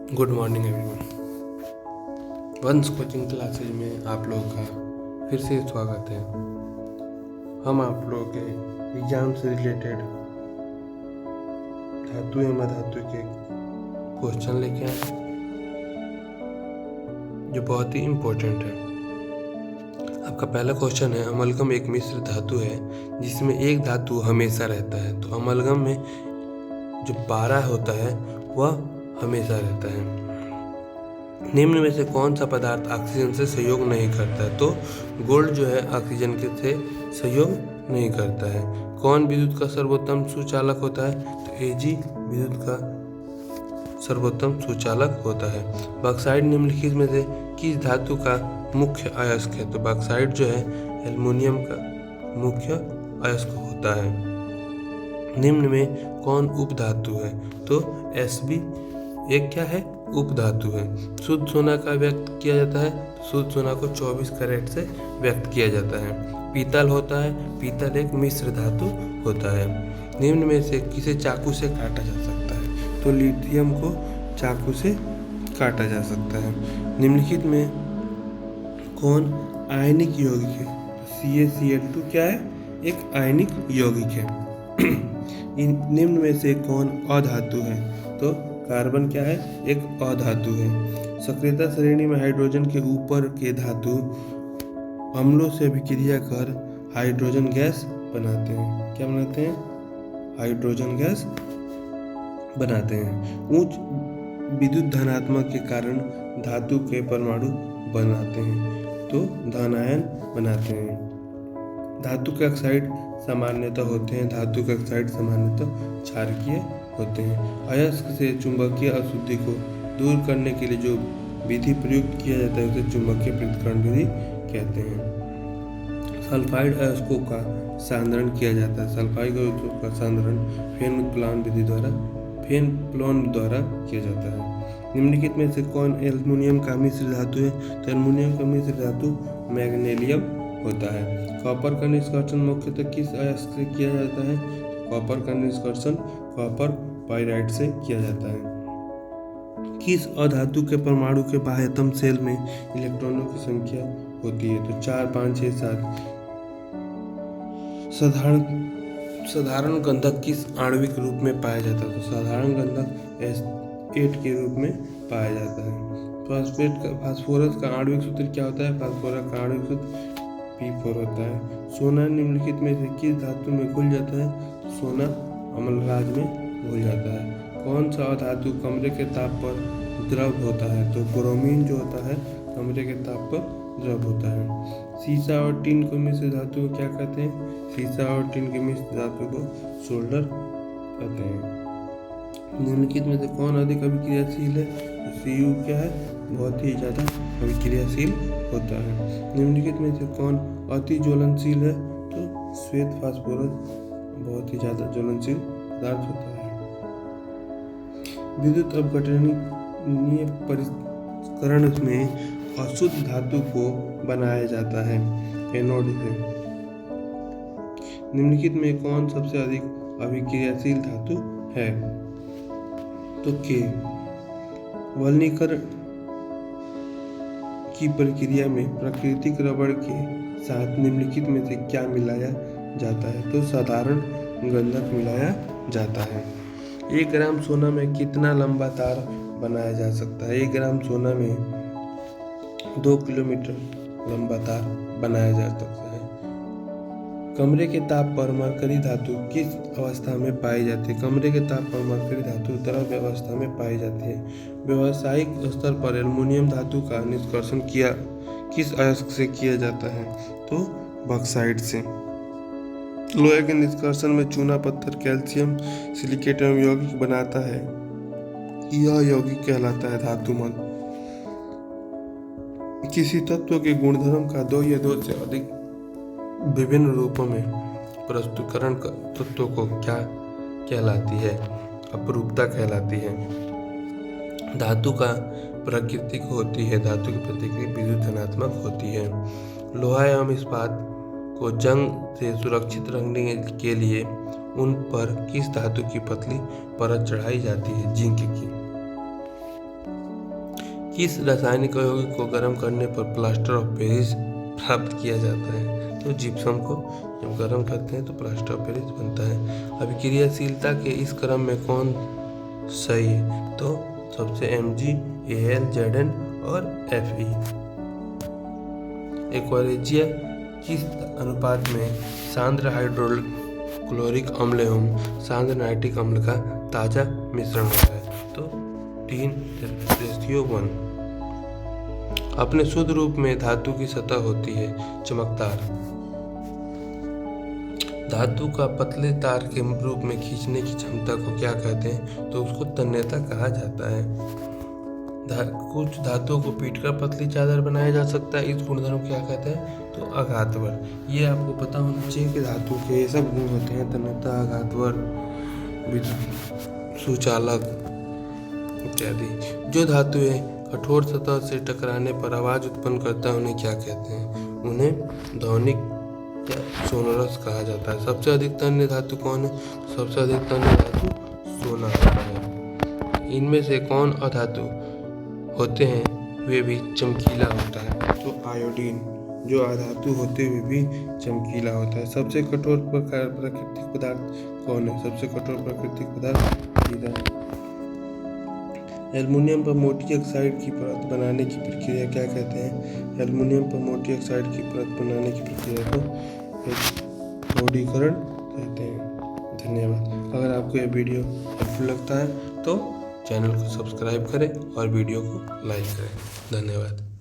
Good morning everyone. वंश coaching classes में आप लोगों का फिर से स्वागत है। हम आप लोगों के एग्जाम से रिलेटेड धातु एवं अधातु के क्वेश्चन लेके आए हैं जो बहुत ही इम्पोर्टेंट है। आपका पहला क्वेश्चन है, अमलगम एक मिश्र धातु है जिसमें एक धातु हमेशा रहता है। तो अमलगम में जो पारा होता है वह हमेशा रहता है। निम्न में से कौन सा पदार्थ ऑक्सीजन से सहयोग नहीं करता है? तो गोल्ड जो है ऑक्सीजन के से सहयोग नहीं करता है। कौन विद्युत का सर्वोत्तम सुचालक होता है? तो Ag विद्युत का सर्वोत्तम सुचालक होता है। बॉक्साइट निम्नलिखित में से किस धातु का मुख्य अयस्क है? तो बॉक्साइट जो है एल्युमिनियम का मुख्य अयस्क होता है। निम्न में कौन उपधातु है? तो Sb एक क्या है? उपधातु है। शुद्ध सोना का व्यक्त किया जाता है। शुद्ध सोना को 24 कैरेट से व्यक्त किया जाता है। पीतल होता है। पीतल एक मिश्र धातु होता है। निम्न में से किसे चाकू से काटा जा सकता है? तो लिथियम को चाकू से काटा जा सकता है। निम्नलिखित में कौन आयनिक यौगिक है? CaCl2 क्या है? एक आयनिक यौगिक है। निम्न में से कौन अधातु है? तो कार्बन क्या है? एक अधातु है। सक्रियता श्रेणी में हाइड्रोजन के ऊपर के धातु अम्लों से अभिक्रिया कर हाइड्रोजन गैस बनाते हैं। क्या बनाते हैं? हाइड्रोजन गैस बनाते हैं। उच्च विद्युत धनात्मक के कारण धातु के परमाणु बनाते हैं, तो धनायन बनाते हैं। धातु के ऑक्साइड सामान्यतः होते हैं। धातु के ऑक्साइड सामान्यतः क्षारकीय होते हैं। अयस्क से चुंबकीय अशुद्धि को दूर करने के लिए जो विधि प्रयुक्त किया जाता है उसे चुंबकीय पृथक्करण विधि कहते हैं। सल्फाइड अयस्कों का सांद्रण किया जाता है। सल्फाइड अयस्कों का सांद्रण फेन प्लोन द्वारा किया जाता है। निम्नलिखित में से कौन एल्युमिनियम का मिश्र धातु है? तो एल्युमिनियम का मिश्र धातु मैग्नीशियम होता है। कॉपर का निष्कर्षण मुख्यतः किस अयस्क से किया जाता है? कॉपर का निष्कर्षण कॉपर पाइराइट से किया जाता है। किस अधातु के परमाणु के बाह्यतम शेल में इलेक्ट्रॉनों की संख्या होती है? तो 4, 5, 6, 7। साधारण गंधक किस आणविक रूप में पाया जाता है? तो साधारण गंधक S8 के रूप में पाया जाता है। फास्फोरस का आणविक सूत्र क्या होता है? फास्फोरस का आणविक सूत्र P4 होता है। सोना निम्नलिखित में से किस धातु में घुल जाता है? सोना अम्लराज में घुल जाता है। कौन सा अधातु कमरे के ताप पर द्रव होता है? तो ब्रोमीन जो होता है कमरे के ताप पर द्रव होता है। सीसा और टिन को मिश्र धातु को क्या कहते हैं? सीसा और टिन के मिश्र धातु को सोल्डर कहते हैं। निम्नलिखित में से कौन अधिक अभिक्रियाशील है? तो Cu क्या है? बहुत ही ज़्यादा अभिक्रियाशील होता है। निम्नलिखित में से कौन अति ज्वलनशील है? तो श्वेत फास्फोरस बहुत ही ज़्यादा ज्वलनशील पदार्थ होता है। विद्युत अपघटनीय परिष्करण में अशुद्ध धातु को बनाया जाता है एनोड से। निम्नलिखित में कौन सबसे अधिक अभिक्रियाशील धातु है? तो K। वल्नीकरण की प्रक्रिया में प्राकृतिक रबड़ के साथ निम्नलिखित में से क्या मिलाया जाता है? तो साधारण गंधक मिलाया जाता है। 1 ग्राम सोना में कितना लंबा तार बनाया जा सकता है? 1 ग्राम सोना में 2 किलोमीटर लंबा तार बनाया जा सकता है। कमरे के ताप पर मरकरी धातु किस अवस्था में पाई जाती है? कमरे के ताप पर मरकरी धातु द्रव्य अवस्था में पाई जाती है। व्यावसायिक स्तर पर एल्युमिनियम धातु का निष्कर्षण किस अयस्क से किया जाता है? तो बॉक्साइट से। लोहे के निष्कर्षण में चूना पत्थर कैल्शियम सिलिकेट एवं यौगिक बनाता है। यह यौगिक कहलाता है धातुमल। किसी तत्व के गुणधर्म का 2 या 2 से अधिक विभिन्न रूपों में प्रस्तुतीकरण तत्वों को क्या कहलाती है? अपरूपता कहलाती है। धातु का प्राकृतिक होती है। धातु की प्रतिक्रिया विद्युत धनात्मक होती है। लोहा एवं इस्पात को जंग से सुरक्षित रखने के लिए उन पर किस धातु की पतली परत चढ़ाई जाती है? जिंक की। किस रासायनिक यौगिक को गर्म करने पर प्लास्टर ऑफ पेरिस प्राप्त किया जाता है? तो जिप्सम को जब गर्म करते हैं तो प्लास्टर ऑफ पेरिस बनता है। अभिक्रियाशीलता के इस क्रम में कौन सही है? तो सबसे Mg, Al, Zn और Fe। एक्वारेजिया किस अनुपात में सांद्र हाइड्रोक्लोरिक अम्ल एवं सांद्र नाइट्रिक अम्ल का ताजा मिश्रण होता है? तो 3:1। अपने शुद्ध रूप में धातु की सतह होती है चमकदार। धातु का पतले तार के रूप में खींचने की क्षमता को क्या कहते हैं? तो उसको तन्यता कहा जाता है। कुछ धातुओं को पीटकर पतली चादर बनाया जा सकता है, इस गुणधर्म को क्या कहते हैं? तो आघातवर। ये आपको पता होना चाहिए कि धातु के ये सब गुण होते हैं, तन्यता, आघातवर, सुचालक इत्यादि। जो धातुएं कठोर सतह से टकराने पर आवाज उत्पन्न करता है उन्हें क्या कहते हैं? उन्हें ध्वनिक या सोनोरस कहा जाता है। सबसे अधिक तन्य धातु कौन है? सबसे अधिक तन्य धातु सोना होता है। इनमें से कौन अधातु होते हैं वे भी चमकीला होता है? तो आयोडीन जो अधातु होते हुए भी चमकीला होता है। सबसे कठोर प्राकृतिक पदार्थ कौन है? सबसे कठोर प्राकृतिक पदार्थ हीरा है। एल्युमिनियम पर मोटी ऑक्साइड की परत बनाने की प्रक्रिया क्या कहते हैं? एल्युमिनियम पर मोटी ऑक्साइड की परत बनाने की प्रक्रिया को क्रोडीकरण कहते हैं। धन्यवाद। अगर आपको यह वीडियो हेल्पफुल लगता है तो चैनल को सब्सक्राइब करें और वीडियो को लाइक करें। धन्यवाद।